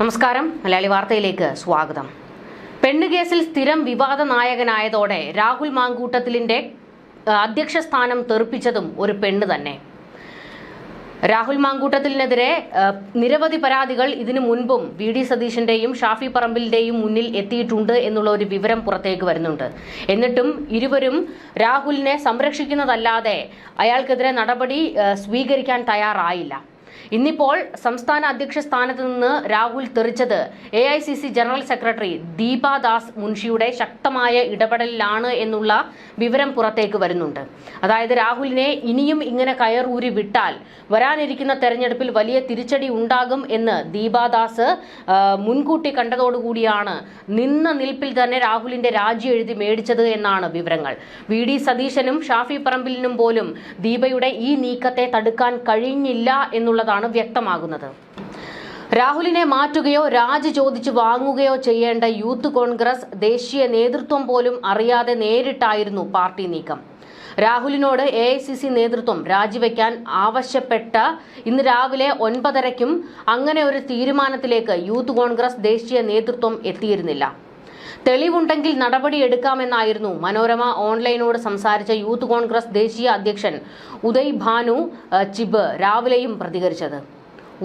നമസ്കാരം. മലയാളി വാർത്തയിലേക്ക് സ്വാഗതം. പെണ്ണുകേസിൽ സ്ഥിരം വിവാദ നായകനായതോടെ രാഹുൽ മാങ്കൂട്ടത്തിലിന്റെ അധ്യക്ഷ സ്ഥാനം തെറിപ്പിച്ചതും ഒരു പെണ്ണ് തന്നെ. രാഹുൽ മാങ്കൂട്ടത്തിലിനെതിരെ നിരവധി പരാതികൾ ഇതിനു മുൻപും വി.ഡി. സതീശന്റെയും ഷാഫി പറമ്പിലിന്റെയും മുന്നിൽ എത്തിയിട്ടുണ്ട് എന്നുള്ള ഒരു വിവരം പുറത്തേക്ക് വരുന്നുണ്ട്. എന്നിട്ടും ഇരുവരും രാഹുലിനെ സംരക്ഷിക്കുന്നതല്ലാതെ അയാൾക്കെതിരെ നടപടി സ്വീകരിക്കാൻ തയ്യാറായില്ല. ഇന്നിപ്പോൾ സംസ്ഥാന അധ്യക്ഷ സ്ഥാനത്ത് നിന്ന് രാഹുൽ തെറിച്ചത് AICC ജനറൽ സെക്രട്ടറി ദീപാദാസ് മുൻഷിയുടെ ശക്തമായ ഇടപെടലിലാണ് എന്നുള്ള വിവരം പുറത്തേക്ക് വരുന്നുണ്ട്. അതായത് രാഹുലിനെ ഇനിയും ഇങ്ങനെ കയറൂരി വിട്ടാൽ വരാനിരിക്കുന്ന തെരഞ്ഞെടുപ്പിൽ വലിയ തിരിച്ചടി ഉണ്ടാകും എന്ന് ദീപാദാസ് മുൻകൂട്ടി കണ്ടതോടുകൂടിയാണ് നിന്ന നിൽപ്പിൽ തന്നെ രാഹുലിന്റെ രാജി എഴുതി മേടിച്ചത് എന്നാണ് വിവരങ്ങൾ. വി.ഡി. സതീശനും ഷാഫി പറമ്പിലിനും പോലും ദീപയുടെ ഈ നീക്കത്തെ തടുക്കാൻ കഴിഞ്ഞില്ല എന്നുള്ളതാണ് വ്യക്തമാകുന്നത്. രാഹുലിനെ മാറ്റുകയോ രാജി ചോദിച്ചു വാങ്ങുകയോ ചെയ്യേണ്ട യൂത്ത് കോൺഗ്രസ് ദേശീയ നേതൃത്വം പോലും അറിയാതെ നേരിട്ടായിരുന്നു പാർട്ടി നീക്കം. രാഹുലിനോട് AICC നേതൃത്വം രാജിവെക്കാൻ ആവശ്യപ്പെട്ട ഇന്ന് രാവിലെ 9:30-ക്കും അങ്ങനെ ഒരു തീരുമാനത്തിലേക്ക് യൂത്ത് കോൺഗ്രസ് ദേശീയ നേതൃത്വം എത്തിയിരുന്നില്ല. തെളിവുണ്ടെങ്കിൽ നടപടിയെടുക്കാമെന്നായിരുന്നു മനോരമ ഓൺലൈനോട് സംസാരിച്ച യൂത്ത് കോൺഗ്രസ് ദേശീയ അധ്യക്ഷൻ ഉദയ് ഭാനു ചിബ് രാവിലെയും പ്രതികരിച്ചത്.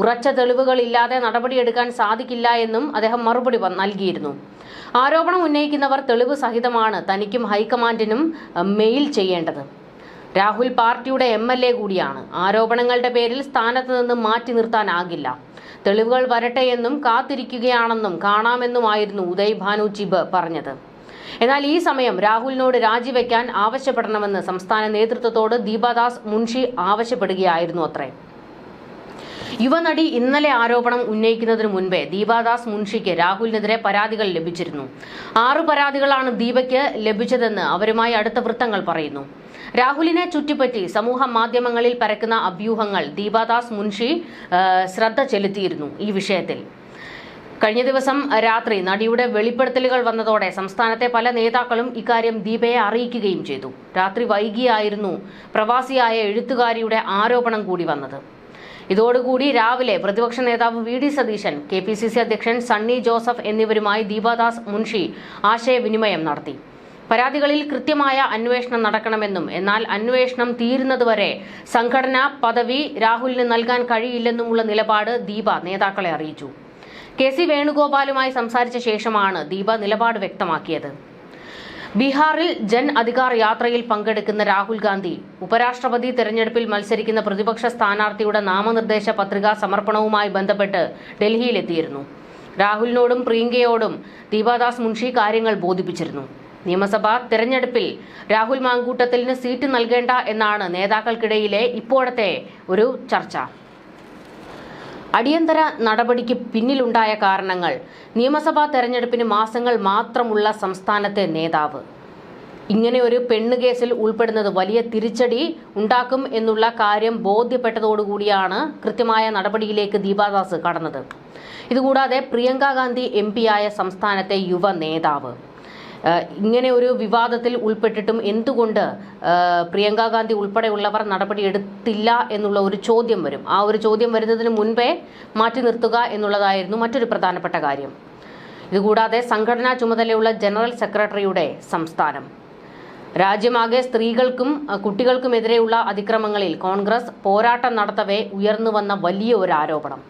ഉറച്ച തെളിവുകളില്ലാതെ നടപടിയെടുക്കാൻ സാധിക്കില്ല എന്നും അദ്ദേഹം മറുപടി നൽകിയിരുന്നു. ആരോപണം ഉന്നയിക്കുന്നവർ തെളിവ് സഹിതമാണ് തനിക്കും ഹൈക്കമാൻഡിനും മെയിൽ ചെയ്യേണ്ടത്. രാഹുൽ പാർട്ടിയുടെ MLA കൂടിയാണ്. ആരോപണങ്ങളുടെ പേരിൽ സ്ഥാനത്ത് നിന്ന് മാറ്റി നിർത്താനാകില്ല. തെളിവുകൾ വരട്ടെ എന്നും കാത്തിരിക്കുകയാണെന്നും കാണാമെന്നുമായിരുന്നു ഉദയ് ഭാനു ചിബ് പറഞ്ഞത്. എന്നാൽ ഈ സമയം രാഹുലിനോട് രാജിവെക്കാൻ ആവശ്യപ്പെടണമെന്ന് സംസ്ഥാന നേതൃത്വത്തോട് ദീപാദാസ് മുൻഷി ആവശ്യപ്പെടുകയായിരുന്നു അത്രേ. യുവനടി ഇന്നലെ ആരോപണം ഉന്നയിക്കുന്നതിന് മുൻപേ ദീപാദാസ് മുൻഷിക്ക് രാഹുലിനെതിരെ പരാതികൾ ലഭിച്ചിരുന്നു. 6 പരാതികളാണ് ദീപയ്ക്ക് ലഭിച്ചതെന്ന് അവരുമായി അടുത്ത വൃത്തങ്ങൾ പറയുന്നു. രാഹുലിനെ ചുറ്റിപ്പറ്റി സമൂഹ മാധ്യമങ്ങളിൽ പരക്കുന്ന അഭ്യൂഹങ്ങൾ ദീപാദാസ് മുൻഷി ശ്രദ്ധ ചെലുത്തിയിരുന്നു. ഈ വിഷയത്തിൽ കഴിഞ്ഞ ദിവസം രാത്രി നടിയുടെ വെളിപ്പെടുത്തലുകൾ വന്നതോടെ സംസ്ഥാനത്തെ പല നേതാക്കളും ഇക്കാര്യം ദീപയെ അറിയിക്കുകയും ചെയ്തു. രാത്രി വൈകിയായിരുന്നു പ്രവാസിയായ എഴുത്തുകാരിയുടെ ആരോപണം കൂടി വന്നത്. ഇതോടുകൂടി രാവിലെ പ്രതിപക്ഷ നേതാവ് വി.ഡി. സതീശൻ, KPCC അധ്യക്ഷൻ സണ്ണി ജോസഫ് എന്നിവരുമായി ദീപാദാസ് മുൻഷി ആശയവിനിമയം നടത്തി. പരാതികളിൽ കൃത്യമായ അന്വേഷണം നടക്കണമെന്നും എന്നാൽ അന്വേഷണം തീരുന്നതുവരെ സംഘടനാ പദവി രാഹുലിന് നൽകാൻ കഴിയില്ലെന്നുമുള്ള നിലപാട് ദീപ നേതാക്കളെ അറിയിച്ചു. KC വേണുഗോപാലുമായി സംസാരിച്ച ശേഷമാണ് ദീപ നിലപാട് വ്യക്തമാക്കിയത്. ബീഹാറിൽ ജൻ അധികാർ യാത്രയിൽ പങ്കെടുക്കുന്ന രാഹുൽ ഗാന്ധി ഉപരാഷ്ട്രപതി തെരഞ്ഞെടുപ്പിൽ മത്സരിക്കുന്ന പ്രതിപക്ഷ സ്ഥാനാർത്ഥിയുടെ നാമനിർദ്ദേശ പത്രികാ സമർപ്പണവുമായി ബന്ധപ്പെട്ട് ഡൽഹിയിലെത്തിയിരുന്നു. രാഹുലിനോടും പ്രിയങ്കയോടും ദീപാദാസ് മുൻഷി കാര്യങ്ങൾ ബോധിപ്പിച്ചിരുന്നു. നിയമസഭാ തെരഞ്ഞെടുപ്പിൽ രാഹുൽ മാങ്കൂട്ടത്തിലിന് സീറ്റ് നൽകേണ്ട എന്നാണ് നേതാക്കൾക്കിടയിലെ ഇപ്പോഴത്തെ ഒരു ചർച്ച. അടിയന്തര നടപടിക്ക് പിന്നിലുണ്ടായ കാരണങ്ങൾ നിയമസഭാ തെരഞ്ഞെടുപ്പിന് മാസങ്ങൾ മാത്രമുള്ള സംസ്ഥാനത്തെ നേതാവ് ഇങ്ങനെ ഒരു പെണ്ണുകേസിൽ ഉൾപ്പെടുന്നത് വലിയ തിരിച്ചടി ഉണ്ടാക്കും എന്നുള്ള കാര്യം ബോധ്യപ്പെട്ടതോടുകൂടിയാണ് കൃത്യമായ നടപടിയിലേക്ക് ദീപാദാസ് കടന്നത്. ഇതുകൂടാതെ പ്രിയങ്ക ഗാന്ധി MP-ആയ സംസ്ഥാനത്തെ യുവ നേതാവ് ഇങ്ങനെ ഒരു വിവാദത്തിൽ ഉൾപ്പെട്ടിട്ടും എന്തുകൊണ്ട് പ്രിയങ്ക ഗാന്ധി ഉൾപ്പെടെയുള്ളവർ നടപടിയെടുത്തില്ല എന്നുള്ള ഒരു ചോദ്യം വരും. ആ ഒരു ചോദ്യം വരുന്നതിന് മുൻപേ മാറ്റി നിർത്തുക എന്നുള്ളതായിരുന്നു മറ്റൊരു പ്രധാനപ്പെട്ട കാര്യം. ഇതുകൂടാതെ സംഘടനാ ചുമതലയുള്ള ജനറൽ സെക്രട്ടറിയുടെ സംസ്ഥാനം. രാജ്യമാകെ സ്ത്രീകൾക്കും കുട്ടികൾക്കുമെതിരെയുള്ള അതിക്രമങ്ങളിൽ കോൺഗ്രസ് പോരാട്ടം നടത്തവേ ഉയർന്നു വന്ന വലിയ ഒരു ആരോപണം.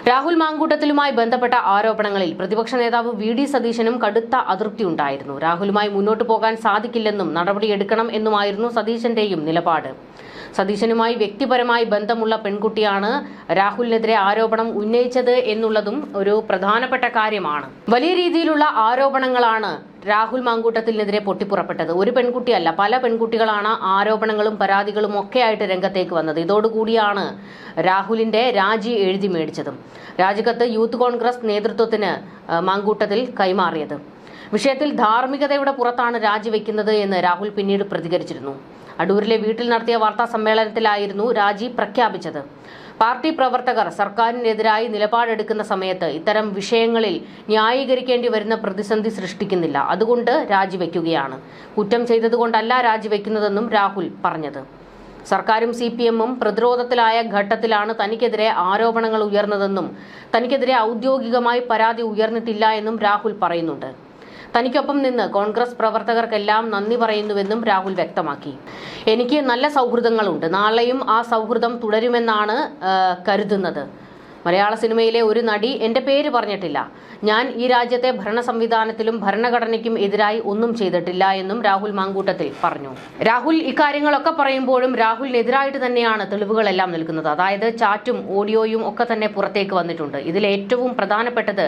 രാഹുൽ മാങ്കൂട്ടത്തിലുമായി ബന്ധപ്പെട്ട ആരോപണങ്ങളിൽ പ്രതിപക്ഷ നേതാവ് വി.ഡി. സതീശനും കടുത്ത അതൃപ്തി ഉണ്ടായിരുന്നു. രാഹുലുമായി മുന്നോട്ടു പോകാൻ സാധിക്കില്ലെന്നും നടപടിയെടുക്കണം എന്നുമായിരുന്നു സതീശന്റെയും നിലപാട്. സതീശനുമായി വ്യക്തിപരമായി ബന്ധമുള്ള പെൺകുട്ടിയാണ് രാഹുലിനെതിരെ ആരോപണം ഉന്നയിച്ചത് എന്നുള്ളതും ഒരു പ്രധാനപ്പെട്ട കാര്യമാണ്. വലിയ രീതിയിലുള്ള ആരോപണങ്ങളാണ് രാഹുൽ മാങ്കൂട്ടത്തിനെതിരെ പൊട്ടിപ്പുറപ്പെട്ടത്. ഒരു പെൺകുട്ടിയല്ല, പല പെൺകുട്ടികളാണ് ആരോപണങ്ങളും പരാതികളും ഒക്കെ ആയിട്ട് രംഗത്തേക്ക് വന്നത്. ഇതോടുകൂടിയാണ് രാഹുലിന്റെ രാജി എഴുതി മേടിച്ചതും രാജിക്കത്ത് യൂത്ത് കോൺഗ്രസ് നേതൃത്വത്തിന് മാങ്കൂട്ടത്തിൽ കൈമാറിയത്. വിഷയത്തിൽ ധാർമ്മികതയുടെ പുറത്താണ് രാജിവെക്കുന്നത് എന്ന് രാഹുൽ പിന്നീട് പ്രതികരിച്ചിരുന്നു. അടൂരിലെ വീട്ടിൽ നടത്തിയ വാർത്താ സമ്മേളനത്തിലായിരുന്നു രാജി പ്രഖ്യാപിച്ചത്. പാർട്ടി പ്രവർത്തകർ സർക്കാരിനെതിരായി നിലപാടെടുക്കുന്ന സമയത്ത് ഇത്തരം വിഷയങ്ങളിൽ ന്യായീകരിക്കേണ്ടി വരുന്ന പ്രതിസന്ധി സൃഷ്ടിക്കുന്നില്ല. അതുകൊണ്ട് രാജിവെക്കുകയാണ്. കുറ്റം ചെയ്തതുകൊണ്ടല്ല രാജിവെക്കുന്നതെന്നും രാഹുൽ പറഞ്ഞത്. സർക്കാരും CPM-ഉം പ്രതിരോധത്തിലായ ഘട്ടത്തിലാണ് തനിക്കെതിരെ ആരോപണങ്ങൾ ഉയർന്നതെന്നും തനിക്കെതിരെ ഔദ്യോഗികമായി പരാതി ഉയർന്നിട്ടില്ല എന്നും രാഹുൽ പറയുന്നുണ്ട്. തനിക്കൊപ്പം നിന്ന് കോൺഗ്രസ് പ്രവർത്തകർക്കെല്ലാം നന്ദി പറയുന്നുവെന്നും രാഹുൽ വ്യക്തമാക്കി. എനിക്ക് നല്ല സൗഹൃദങ്ങളുണ്ട്, നാളെയും ആ സൗഹൃദം തുടരുമെന്നാണ് കരുതുന്നത്. മലയാള സിനിമയിലെ ഒരു നടി എന്റെ പേര് പറഞ്ഞിട്ടില്ല. ഞാൻ ഈ രാജ്യത്തെ ഭരണ സംവിധാനത്തിലും ഭരണഘടനയ്ക്കും എതിരായി ഒന്നും ചെയ്തിട്ടില്ല എന്നും രാഹുൽ മാങ്കൂട്ടത്തിൽ പറഞ്ഞു. രാഹുൽ ഇക്കാര്യങ്ങളൊക്കെ പറയുമ്പോഴും രാഹുലിനെതിരായിട്ട് തന്നെയാണ് തെളിവുകളെല്ലാം നിൽക്കുന്നത്. അതായത് ചാറ്റും ഓഡിയോയും ഒക്കെ തന്നെ പുറത്തേക്ക് വന്നിട്ടുണ്ട്. ഇതിൽ ഏറ്റവും പ്രധാനപ്പെട്ടത്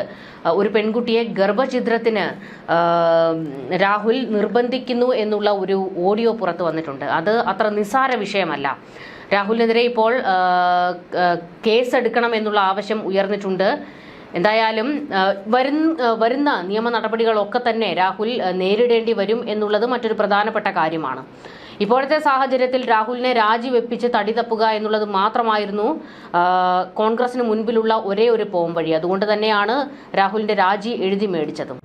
ഒരു പെൺകുട്ടിയെ ഗർഭഛിദ്രത്തിന് രാഹുൽ നിർബന്ധിക്കുന്നു എന്നുള്ള ഒരു ഓഡിയോ പുറത്തു വന്നിട്ടുണ്ട്. അത് അത്ര നിസ്സാര വിഷയമല്ല. രാഹുലിനെതിരെ ഇപ്പോൾ കേസെടുക്കണം എന്നുള്ള ആവശ്യം ഉയർന്നിട്ടുണ്ട്. എന്തായാലും വരുന്ന നിയമ നടപടികളൊക്കെ തന്നെ രാഹുൽ നേരിടേണ്ടി വരും എന്നുള്ളത് മറ്റൊരു പ്രധാനപ്പെട്ട കാര്യമാണ്. ഇപ്പോഴത്തെ സാഹചര്യത്തിൽ രാഹുലിനെ രാജിവെപ്പിച്ച് തടി തപ്പുക എന്നുള്ളത് മാത്രമായിരുന്നു കോൺഗ്രസിന് മുൻപിലുള്ള ഒരേ ഒരു പോംവഴി. അതുകൊണ്ട് തന്നെയാണ് രാഹുലിന്റെ രാജി എഴുതി മേടിച്ചതും.